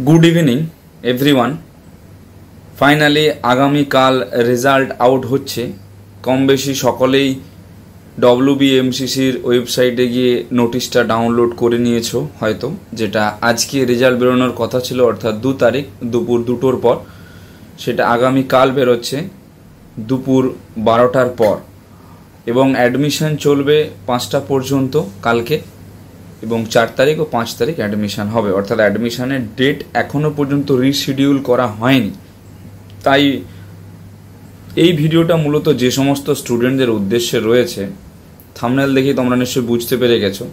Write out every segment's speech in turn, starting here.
Good evening everyone. Finally আগামীকাল result out হচ্ছে। কম বেশি সকলেই ডব্লিউবিএমসিসির ওয়েবসাইটে গিয়ে নোটিশটা ডাউনলোড করে নিয়েছো হয়তো, যেটা আজকে রেজাল্ট বেরোনোর কথা ছিল, অর্থাৎ 2 তারিখ দুপুর 2টোর পর। সেটা আগামীকাল বেরোচ্ছে দুপুর 12টার পর, এবং অ্যাডমিশন চলবে 5টা পর্যন্ত কালকে, এবং 4 তারিখ ও 5 তারিখ অ্যাডমিশন হবে। অর্থাৎ অ্যাডমিশনের ডেট এখনও পর্যন্ত রিশিডিউল করা হয়নি। তাই এই ভিডিওটা মূলত যে সমস্ত স্টুডেন্টদের উদ্দেশ্যে রয়েছে, থাম্বনেল দেখে তোমরা নিশ্চয়ই বুঝতে পেরে গেছো।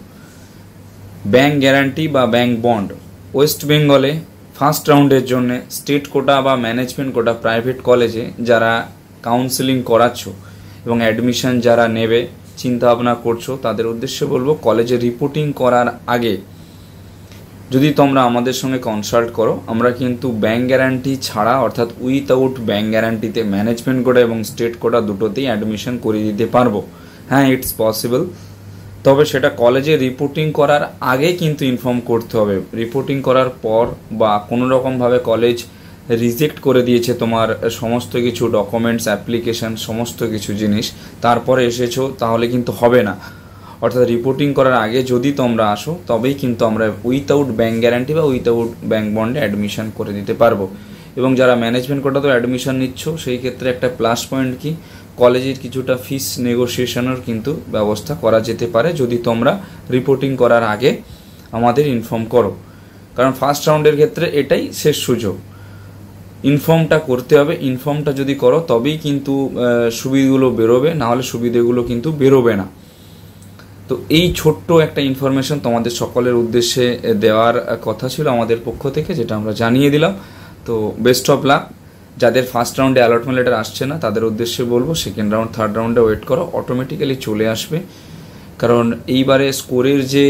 ব্যাংক গ্যারান্টি বা ব্যাংক বন্ড ওয়েস্ট বেঙ্গলে ফার্স্ট রাউন্ডের জন্য স্টেট কোটা বা ম্যানেজমেন্ট কোটা প্রাইভেট কলেজে যারা কাউন্সেলিং করাচ্ছ এবং অ্যাডমিশন যারা নেবে চিন্তা ভাবনা করছো, তাদের উদ্দেশ্যে বলবো, কলেজে রিপোর্টিং করার আগে যদি তোমরা আমাদের সঙ্গে কনসাল্ট করো, আমরা কিন্তু ব্যাংক গ্যারান্টি ছাড়া অর্থাৎ উইথআউট ব্যাংক গ্যারান্টিতে ম্যানেজমেন্ট কোটা এবং স্টেট কোটা দুটোতেই অ্যাডমিশন করিয়ে দিতে পারবো। হ্যাঁ, ইটস পসিবল, তবে সেটা কলেজে রিপোর্টিং করার আগে কিন্তু ইনফর্ম করতে হবে। রিপোর্টিং করার পর বা কোনো রকমভাবে কলেজ রিজেক্ট করে দিয়েছে তোমার সমস্ত কিছু ডকুমেন্টস, অ্যাপ্লিকেশন, সমস্ত কিছু জিনিস, তারপরে এসেছো, তাহলে কিন্তু হবে না। অর্থাৎ রিপোর্টিং করার আগে যদি তোমরা আসো, তবেই কিন্তু আমরা উইথআউট ব্যাংক গ্যারান্টি বা উইথআউট ব্যাংক বন্ডে অ্যাডমিশন করে দিতে পারবো। এবং যারা ম্যানেজমেন্ট কোটাতেও অ্যাডমিশন নিচ্ছ, সেই ক্ষেত্রে একটা প্লাস পয়েন্ট কি, কলেজের কিছুটা ফিস নেগোসিয়েশনের কিন্তু ব্যবস্থা করা যেতে পারে যদি তোমরা রিপোর্টিং করার আগে আমাদের ইনফর্ম করো। কারণ ফার্স্ট রাউন্ডের ক্ষেত্রে এটাই শেষ সুযোগ, ইনফর্মটা করতে হবে। ইনফর্মটা যদি করো তবেই কিন্তু সুবিধাগুলো বেরোবে, নাহলে সুবিধেগুলো কিন্তু বেরোবে না। তো এই ছোট্ট একটা ইনফরমেশন তোমাদের সকলের উদ্দেশ্যে দেওয়ার কথা ছিল আমাদের পক্ষ থেকে, যেটা আমরা জানিয়ে দিলাম। তো বেস্ট অফ লাক। যাদের ফার্স্ট রাউন্ডে অ্যালটমেন্ট লেটার আসছে না, তাদের উদ্দেশ্যে বলবো সেকেন্ড রাউন্ড, থার্ড রাউন্ডে ওয়েট করো, অটোমেটিক্যালি চলে আসবে। কারণ এইবারে স্কোরের যে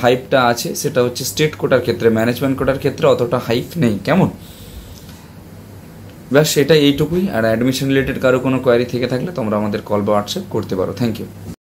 হাইপটা আছে সেটা হচ্ছে স্টেট কোটার ক্ষেত্রে, ম্যানেজমেন্ট কোটার ক্ষেত্রে অতটা হাইপ নেই। কেমন? ব্যাস সেটা এইটুকুই। আর অ্যাডমিশন রিলেটেড কারো কোনো কোয়ারি থেকে থাকলে তোমরা আমাদের কল বা হোয়াটসঅ্যাপ করতে পারো। Thank you.